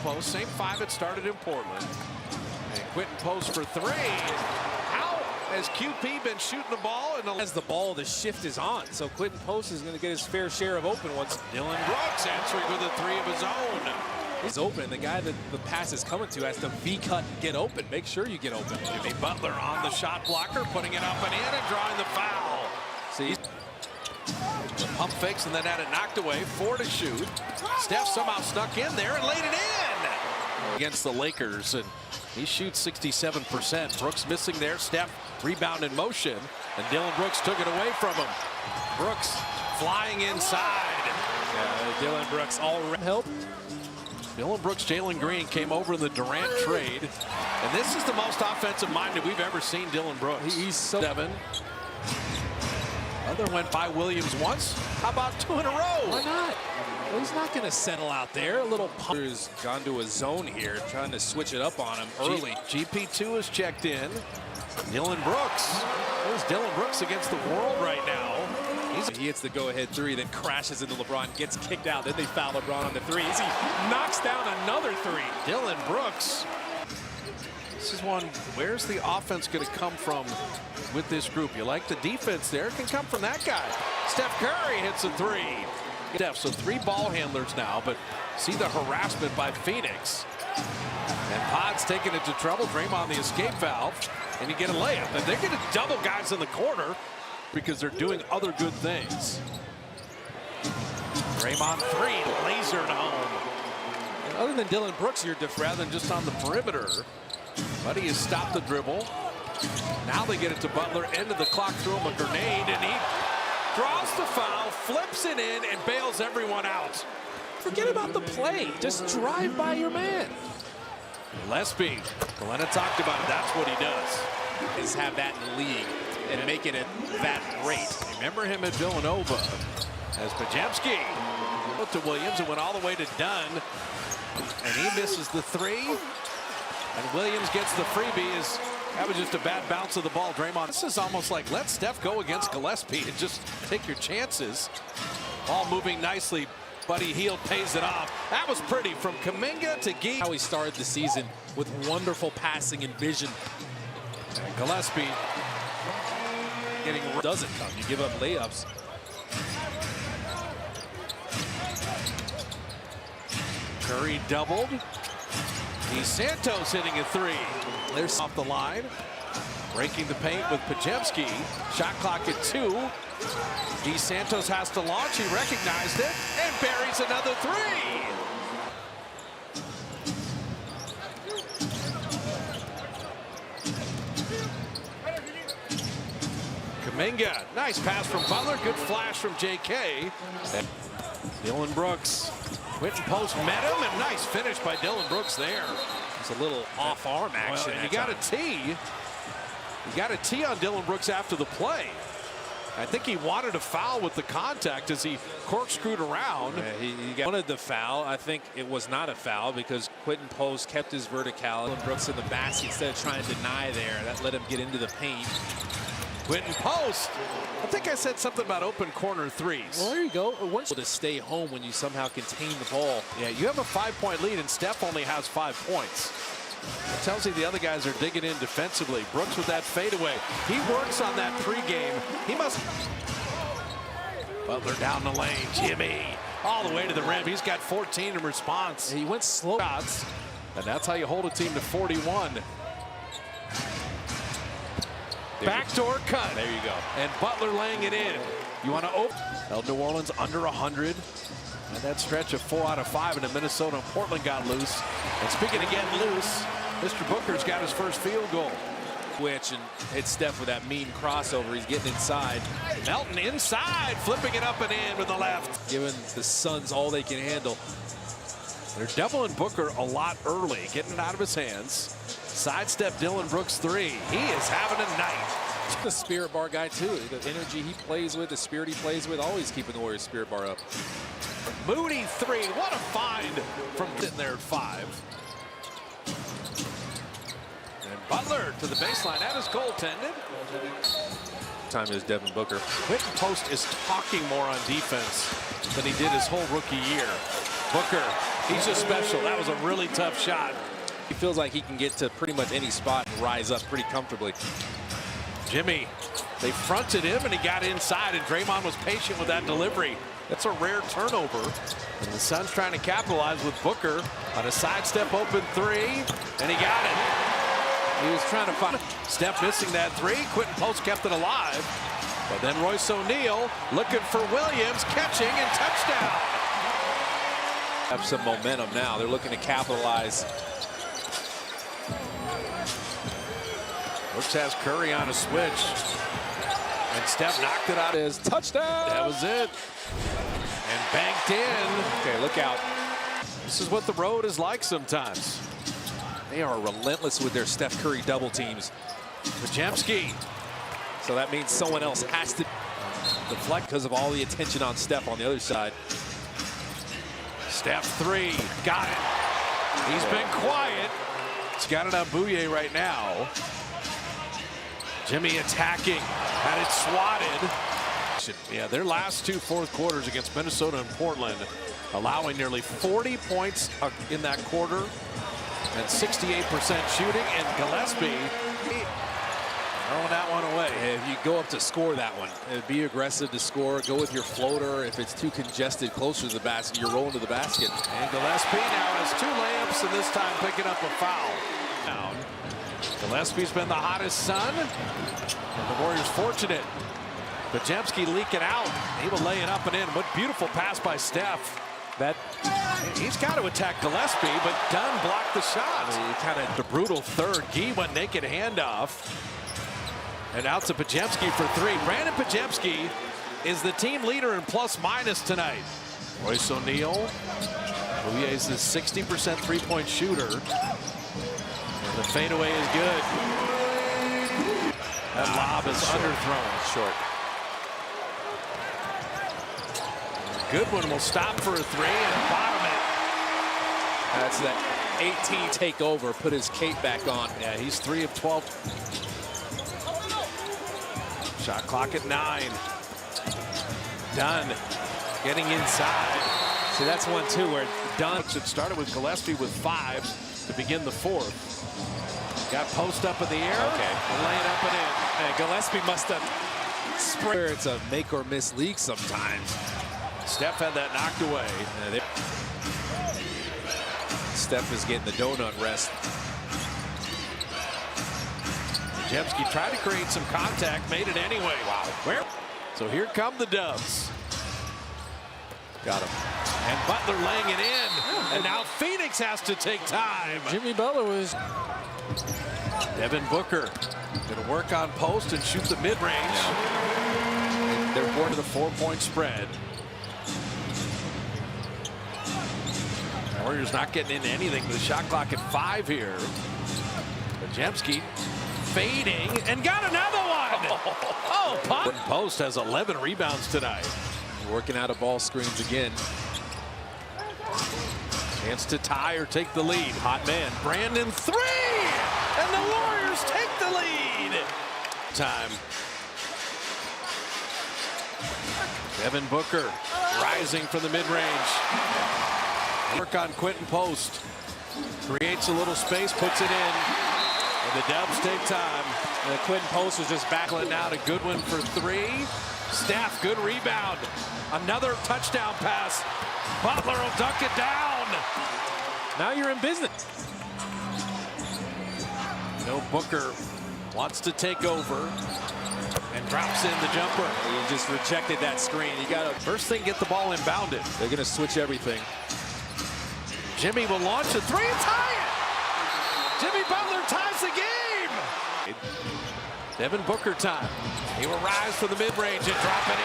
post. Same five that started in Portland. And Quentin Post for three. How has QP been shooting the ball? And as the ball, the shift is on. So Quentin Post is going to get his fair share of open ones. Dylan Brooks answering with a three of his own. He's open. The guy that the pass is coming to has to V-cut and get open. Make sure you get open. Jimmy Butler on the shot blocker, putting it up and in and drawing the foul. See? The pump fakes and then had it knocked away. 4 to shoot. Steph somehow snuck in there and laid it in against the Lakers, and he shoots 67%. Brooks missing there. Steph rebound in motion, and Dylan Brooks took it away from him. Brooks flying inside. Yeah, Dylan Brooks all helped. Dylan Brooks, Jalen Green came over in the Durant trade, and this is the most offensive-minded we've ever seen Dylan Brooks. He's so 7. Other went by Williams once. How about 2 in a row? Why not? Well, he's not going to settle out there. A little puncher's gone to a zone here, trying to switch it up on him early. GP2 is checked in. Dylan Brooks. There's Dylan Brooks against the world right now. He hits the go-ahead three, then crashes into LeBron, gets kicked out. Then they foul LeBron on the three. As he knocks down another three. Dylan Brooks. This is one, where's the offense going to come from with this group? You like the defense there? It can come from that guy. Steph Curry hits a three. Steph, so 3 ball handlers now, but see the harassment by Phœnix. And Pod's taking it to trouble. Draymond the escape valve, and you get a layup. And they're going to double guys in the corner because they're doing other good things. Draymond 3, lasered home. And other than Dylan Brooks, you're rather than just on the perimeter. But he has stopped the dribble. Now they get it to Butler. End of the clock, throw him a grenade, and he draws the foul, flips it in, and bails everyone out. Forget about the play. Just drive by your man. Gillespie. Glenna talked about it. That's what he does. Is have that in the league and make it at that rate. Remember him at Villanova as Pajemski looked to Williams and went all the way to Dunn. And he misses the three. And Williams gets the freebie. That was just a bad bounce of the ball. Draymond, this is almost like let Steph go against Gillespie and just take your chances. Ball moving nicely. Buddy Hield pays it off. That was pretty from Kuminga to Gee. How he started the season with wonderful passing and vision. And Gillespie getting doesn't come. You give up layups. Curry doubled. Santos hitting a three. There's off the line. Breaking the paint with Pajemski. Shot clock at 2. Santos has to launch. He recognized it and buries another three. Kuminga. Nice pass from Butler. Good flash from JK. And Dylan Brooks. Quentin Post met him, and nice finish by Dylan Brooks there. It's a little off-arm action. Well, and you got a tee. You got a tee on Dylan Brooks after the play. I think he wanted a foul with the contact as he corkscrewed around. Yeah, he wanted the foul. I think it was not a foul because Quentin Post kept his verticality. Dylan Brooks in the basket instead of trying to deny there. That let him get into the paint. Quentin Post. I think I said something about open corner threes. Well, there you go. Once to stay home when you somehow contain the ball. Yeah, you have a 5-point lead, and Steph only has 5 points. It tells you the other guys are digging in defensively. Brooks with that fadeaway. He works on that pregame. He must. Butler down the lane. Jimmy all the way to the rim. He's got 14 in response. He went slow. Shots, and that's how you hold a team to 41. Backdoor cut. There you go. And Butler laying it in. You want to open. Held New Orleans under 100. And that stretch of 4 out of 5 into Minnesota and Portland got loose. And speaking of getting loose, Mr. Booker's got his first field goal. Switch and hit Steph with that mean crossover. He's getting inside. Melton inside, flipping it up and in with the left. Giving the Suns all they can handle. They're doubling Booker a lot early, getting it out of his hands. Sidestep Dylan Brooks 3. He is having a night. The spirit bar guy too. The energy he plays with, the spirit he plays with, always keeping the Warriors spirit bar up. Moody 3. What a find from sitting there at 5. And Butler to the baseline. That is goaltended. Time is Devin Booker. Quentin Post is talking more on defense than he did his whole rookie year. Booker, he's just special. That was a really tough shot. He feels like he can get to pretty much any spot and rise up pretty comfortably. Jimmy, they fronted him and he got inside, and Draymond was patient with that delivery. That's a rare turnover. And the Suns trying to capitalize with Booker on a sidestep open three, and he got it. He was trying to find Steph missing that three. Quentin Post kept it alive. But then Royce O'Neal looking for Williams, catching and touchdown. Have some momentum now. They're looking to capitalize. Brooks has Curry on a switch. And Steph knocked it out. His touchdown. That was it. And banked in. Okay, look out. This is what the road is like sometimes. They are relentless with their Steph Curry double teams. Podziemski. So that means someone else has to deflect because of all the attention on Steph on the other side. Steph three. Got it. He's been quiet. He's got it on Bouye right now. Jimmy attacking. Had it swatted. Yeah, their last two fourth quarters against Minnesota and Portland, allowing nearly 40 points in that quarter and 68% shooting. And Gillespie throwing that one away. If you go up to score that one, be aggressive to score. Go with your floater. If it's too congested closer to the basket, you're rolling to the basket. And Gillespie now has two layups, and this time picking up a foul. Down. Gillespie's been the hottest son. And the Warriors fortunate. Podziemski leaking out. He will lay it up and in. What beautiful pass by Steph. He's got to attack Gillespie, but Dunn blocked the shot. The brutal third. Gee went naked handoff. And out to Podziemski for three. Brandon Podziemski is the team leader in plus minus tonight. Royce O'Neal. Bouye is the 60% three-point shooter. And the fadeaway is good. That lob is underthrown. Short. Goodwin will stop for a three and bottom it. That's that 18 take over, put his cape back on. Yeah, he's 3 of 12. Shot clock at 9. Dunn getting inside. See, that's one too where Dunn. It started with Gillespie with 5 to begin the fourth. Got post up in the air. Okay. And lay it up and in. Gillespie must have sprayed. It's a make or miss league sometimes. Steph had that knocked away. Steph is getting the donut rest. Podziemski tried to create some contact, made it anyway. Wow. So here come the Dubs. Got him. And Butler laying it in. And now Phœnix has to take time. Jimmy Butler was. Devin Booker going to work on post and shoot the mid-range. Yeah. They're going to the 4-point spread. Warriors not getting into anything with the shot clock at 5 here. Podziemski fading and got another one. Oh, pop. Post has 11 rebounds tonight. Working out of ball screens again. Chance to tie or take the lead. Hot man. Brandon three. And the Warriors take the lead. Time. Devin Booker rising from the mid-range. Work on Quentin Post. Creates a little space, puts it in. And the Dubs take time. And Quentin Post was just backling out a Goodwin for 3. Steph, good rebound. Another touchdown pass. Butler will dunk it down. Now you're in business. No, Booker wants to take over and drops in the jumper. You just rejected that screen. You got to first thing, get the ball inbounded. They're going to switch everything. Jimmy will launch a 3 and tie it. Jimmy Butler ties the game. Devin Booker time. He will rise for the mid-range and drop it in.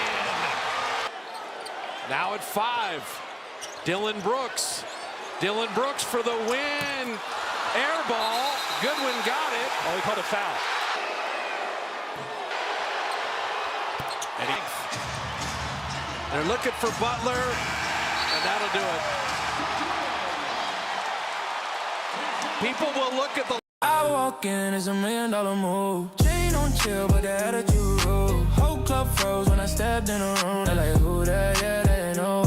Now at 5. Dillon Brooks. Dillon Brooks for the win. Air ball. Goodwin got it. Oh, he called a foul. And they're looking for Butler, and that'll do it. People will look at the. I walk in, it's $1 million move. Chain on chill, but the attitude rude. Whole club froze when I stepped in the room. They're like, who that? Yeah, they know.